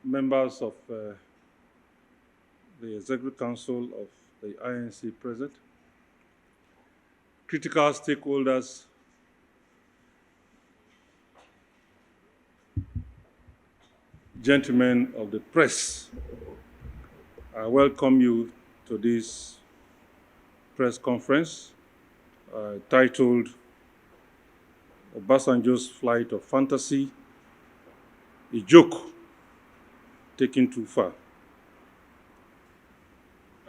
members of the Executive Council of the INC present, critical stakeholders, gentlemen of the press, I welcome you to this press conference titled Obasanjo's Flight of Fantasy, a Joke Taken Too Far.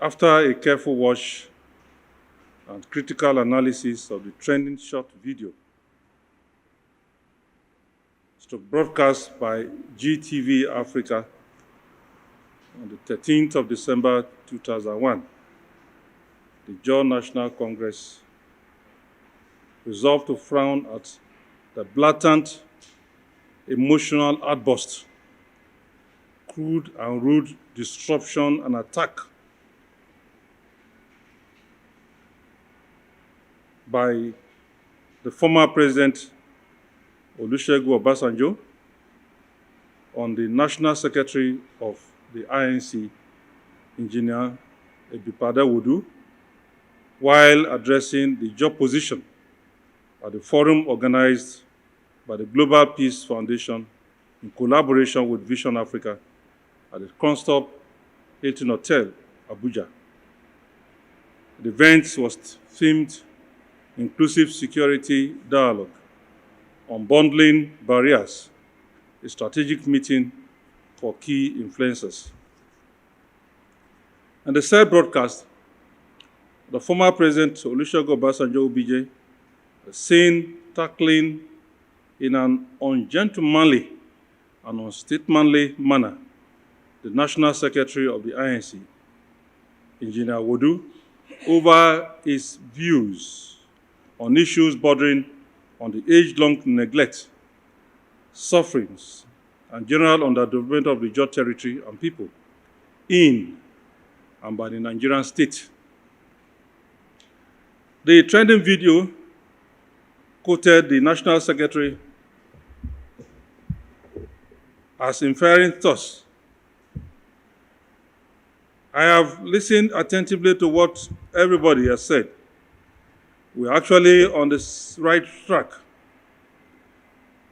After a careful watch and critical analysis of the trending short video, broadcast by GTV Africa on the 13th of December 2001, the Jaw National Congress resolved to frown at the blatant emotional outburst, crude and rude disruption and attack by the former President Olusegun Obasanjo on the National Secretary of the INC, Engineer Ebipada Wodu, while addressing the job position at the forum organized by the Global Peace Foundation in collaboration with Vision Africa at the Constop Hilton Hotel, Abuja. The event was themed Inclusive Security Dialogue on Bundling Barriers, a strategic meeting for key influencers. And the said broadcast, the former President Olusegun Obasanjo OBJ, seen tackling in an ungentlemanly and unstatesmanly manner the National Secretary of the INC, Engineer Wodu, over his views on issues bordering on the age-long neglect, sufferings, and general underdevelopment of the Jaw territory and people in and by the Nigerian state. The trending video quoted the National Secretary as inferring thus: I have listened attentively to what everybody has said. We're actually on the right track,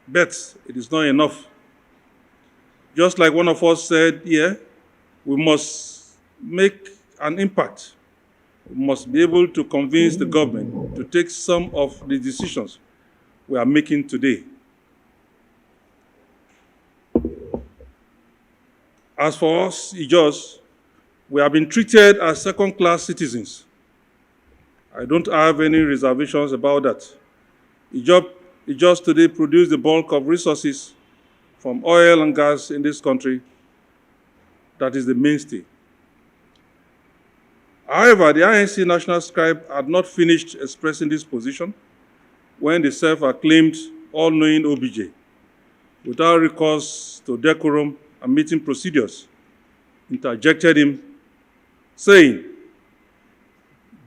but it is not enough. Just like one of us said here, we must make an impact. We must be able to convince the government to take some of the decisions we are making today. As for us, Ijaws, we have been treated as second-class citizens. I don't have any reservations about that. Ijaws today produce the bulk of resources from oil and gas in this country. That is the mainstay. However, the INC National Scribe had not finished expressing this position when the self-acclaimed all-knowing OBJ, without recourse to decorum and meeting procedures, interjected him, saying,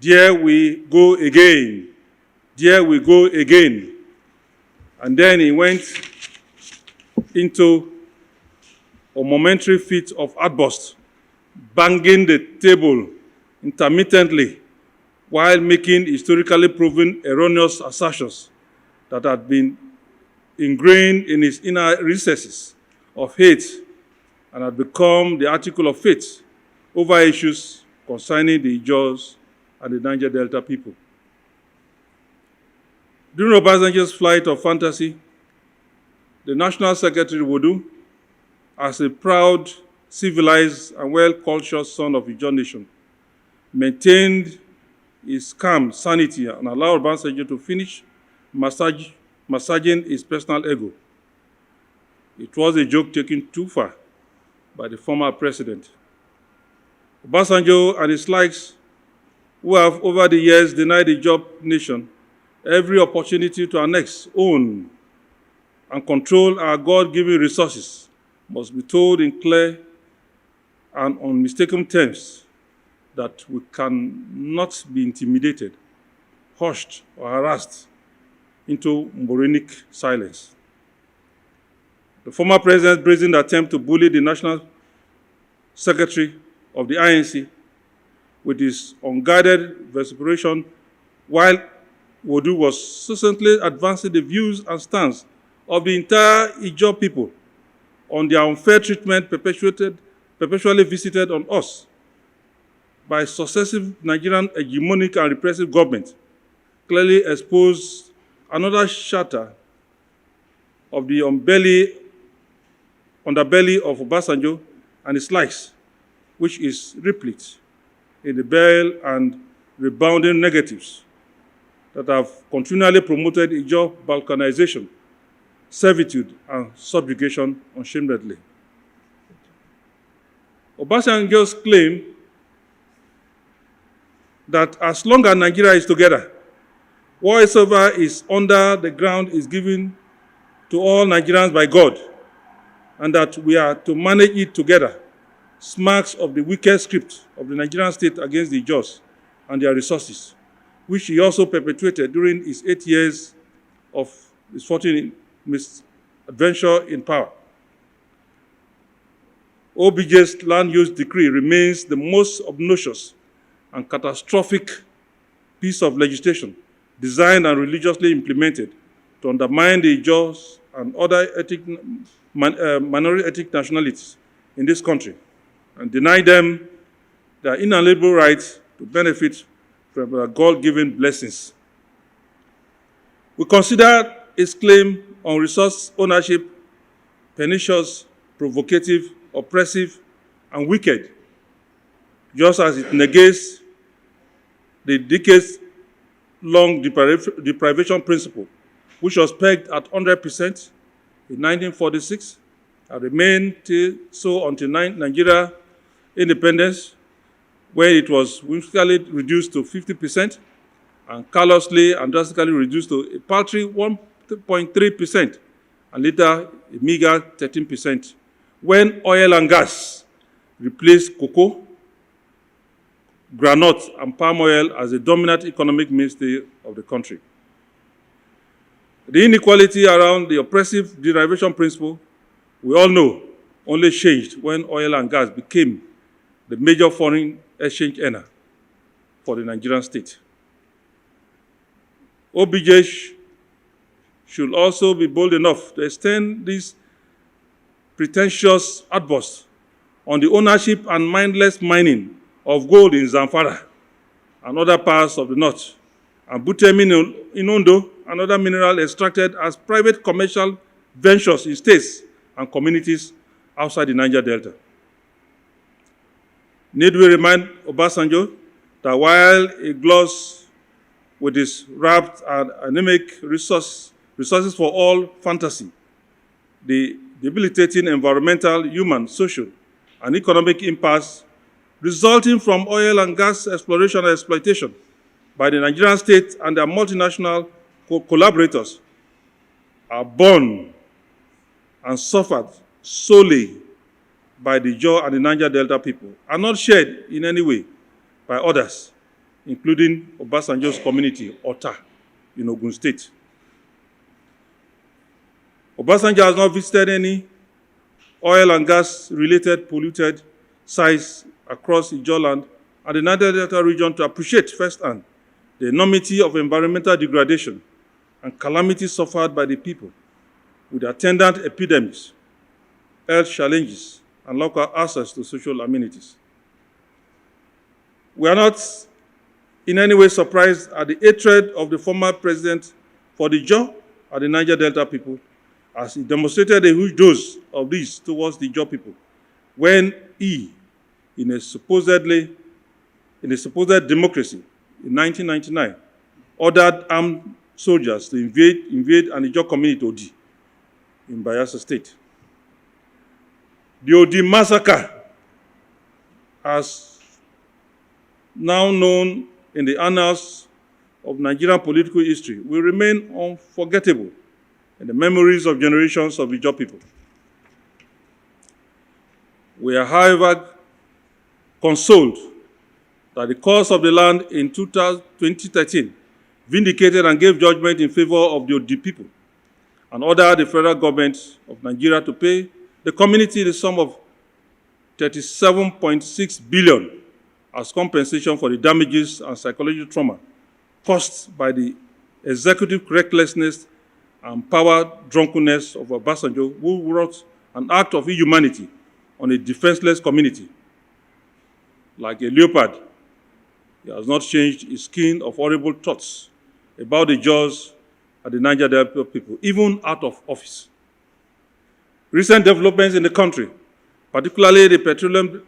"There we go again. There we go again." And then he went into a momentary fit of outburst, banging the table intermittently while making historically proven erroneous assertions that had been ingrained in his inner recesses of hate and had become the article of faith over issues concerning the Ijaws and the Niger Delta people. During Obasanjo's flight of fantasy, the National Secretary Wodu, as a proud, civilized, and well-cultured son of the Ijaw nation, maintained his calm sanity and allowed Obasanjo to finish massaging his personal ego. It was a joke taken too far by the former president. Obasanjo and his likes, who have over the years denied the Ijaw nation every opportunity to annex, own, and control our God-given resources, must be told in clear and unmistakable terms that we cannot be intimidated, hushed, or harassed into moronic silence. The former president's brazen attempt to bully the National Secretary of the INC with his unguided vociferation while Wodu was succinctly advancing the views and stance of the entire Ijaw people on their unfair treatment perpetually visited on us by successive Nigerian hegemonic and repressive governments, clearly exposed another shatter of the underbelly of Obasanjo and his likes, which is replete in the bare and rebounding negatives that have continually promoted Ijaw balkanization, servitude, and subjugation unashamedly. Obasanjo's claim that as long as Nigeria is together, whatsoever is under the ground is given to all Nigerians by God, and that we are to manage it together, smacks of the wicked script of the Nigerian state against the Ijaws and their resources, which he also perpetuated during his 8 years of his 14 misadventure in power. OBJ's land use decree remains the most obnoxious and catastrophic piece of legislation designed and religiously implemented to undermine the Ijaws and other minority ethnic nationalities in this country and deny them their inalienable right to benefit from their God-given blessings. We consider his claim on resource ownership pernicious, provocative, oppressive, and wicked, just as it negates the decades-long deprivation principle, which was pegged at 100% in 1946 and remained so until Nigeria independence, when it was whimsically reduced to 50% and callously and drastically reduced to a paltry 1.3% and later a meager 13%, when oil and gas replaced cocoa, groundnut, and palm oil as the dominant economic mainstay of the country. The inequality around the oppressive derivation principle, we all know, only changed when oil and gas became the major foreign exchange earner for the Nigerian state. OBJ should also be bold enough to extend this pretentious outburst on the ownership and mindless mining of gold in Zamfara and other parts of the north, and butane in Ondo and other minerals extracted as private commercial ventures in states and communities outside the Niger Delta. Need we remind Obasanjo that while he glossed with his rapt and anemic resources for all fantasy, the debilitating environmental, human, social, and economic impasse resulting from oil and gas exploration and exploitation by the Nigerian state and their multinational collaborators are borne and suffered solely by the Ijaw and the Niger Delta people, are not shared in any way by others, including Obasanjo's community, Ota, in Ogun State. Obasanjo has not visited any oil and gas-related polluted sites across Ijaw land and the Niger Delta region to appreciate firsthand the enormity of environmental degradation and calamity suffered by the people, with attendant epidemics, health challenges, and local access to social amenities. We are not in any way surprised at the hatred of the former president for the Ijaw and the Niger Delta people, as he demonstrated a huge dose of this towards the Ijaw people when he, in a supposed democracy in 1999, ordered armed soldiers to invade an Ijaw community, Odi, in Bayelsa State. The Odi massacre, as now known in the annals of Nigerian political history, will remain unforgettable in the memories of generations of Ijaw people. We are, however, consoled that the cause of the land in 2013 vindicated and gave judgment in favor of the Odi people, and ordered the federal government of Nigeria to pay the community the sum of 37.6 billion as compensation for the damages and psychological trauma caused by the executive recklessness and power drunkenness of Obasanjo, who wrought an act of inhumanity on a defenseless community. Like a leopard, he has not changed his skin of horrible thoughts about the jaws of the Niger Delta people, even out of office. Recent developments in the country, particularly the Petroleum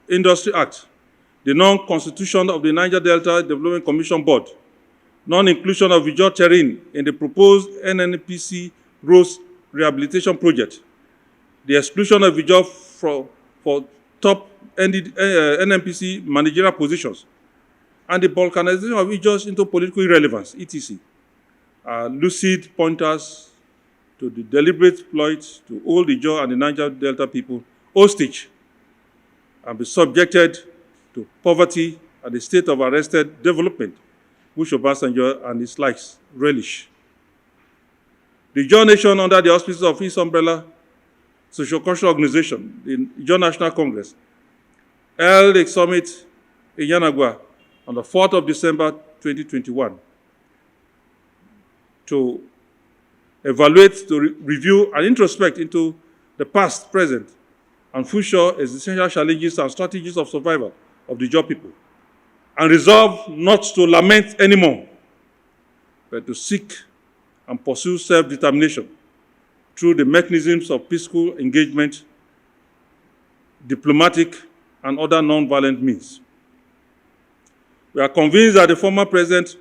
Industry Act, the non-constitution of the Niger Delta Development Commission Board, non-inclusion of visual terrain in the proposed NNPC roads rehabilitation project, the exclusion of visual for top NNPC managerial positions, and the balkanization of visuals into political irrelevance, etc., are lucid pointers to the deliberate exploit to hold the Jaw and the Niger Delta people hostage and be subjected to poverty and a state of arrested development, which Obasanjo and his likes relish. The Jaw Nation, under the auspices of his umbrella socio-cultural organization, the Jaw National Congress, held a summit in Yanagwa on the 4th of December 2021 to evaluate, to review, and introspect into the past, present, and future existential challenges and strategies of survival of the Jaw people, and resolve not to lament anymore, but to seek and pursue self-determination through the mechanisms of peaceful engagement, diplomatic, and other non-violent means. We are convinced that the former president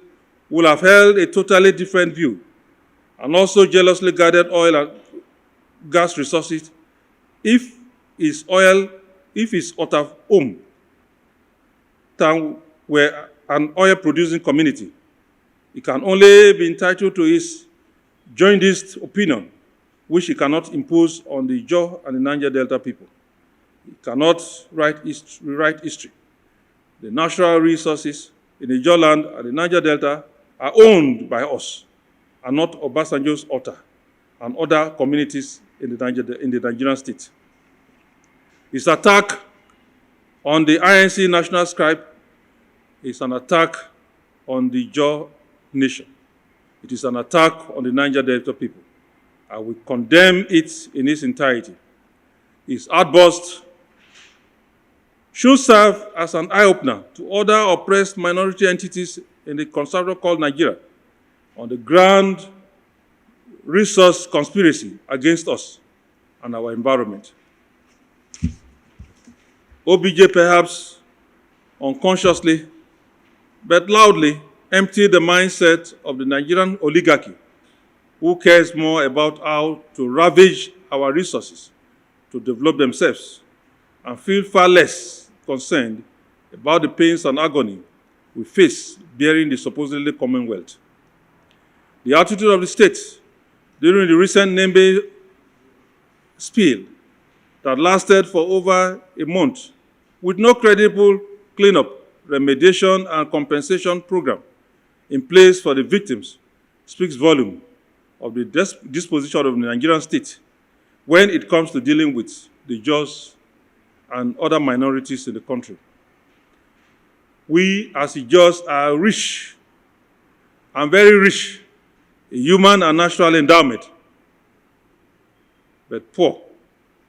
will have held a totally different view and also jealously guarded oil and gas resources if his utter home town were an oil-producing community. He can only be entitled to his jaundiced opinion, which he cannot impose on the Jaw and the Niger Delta people. He cannot rewrite history. The natural resources in the Jaw land and the Niger Delta are owned by us, and not Obasanjo's Altar and other communities in the Nigerian state. His attack on the INC National Scribe is an attack on the Jaw Nation. It is an attack on the Niger Delta people. I will condemn it in its entirety. His outburst should serve as an eye-opener to other oppressed minority entities in the conservative called Nigeria on the grand resource conspiracy against us and our environment. OBJ perhaps unconsciously but loudly emptied the mindset of the Nigerian oligarchy, who cares more about how to ravage our resources to develop themselves and feel far less concerned about the pains and agony we face bearing the supposedly Commonwealth. The attitude of the state during the recent Nembe spill that lasted for over a month with no credible cleanup, remediation, and compensation program in place for the victims speaks volume of the disposition of the Nigerian state when it comes to dealing with the Jaws and other minorities in the country. We, as the Jaws, are rich and very rich in human and natural endowment, but poor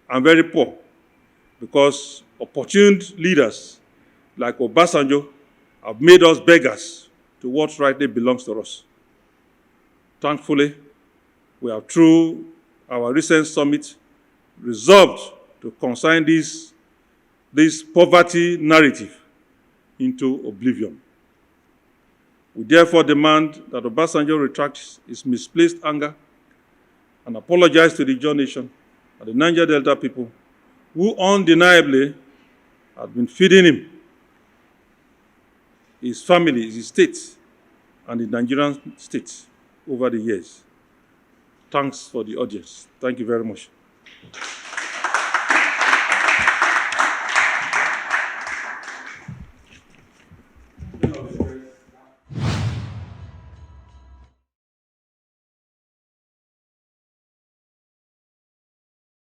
and very poor because opportune leaders like Obasanjo have made us beggars to what rightly belongs to us. Thankfully, we have, through our recent summit, resolved to consign this poverty narrative into oblivion. We therefore demand that Obasanjo retracts his misplaced anger and apologize to the Jaw Nation and the Niger Delta people who undeniably have been feeding him, his family, his state, and the Nigerian state over the years. Thanks for the audience. Thank you very much.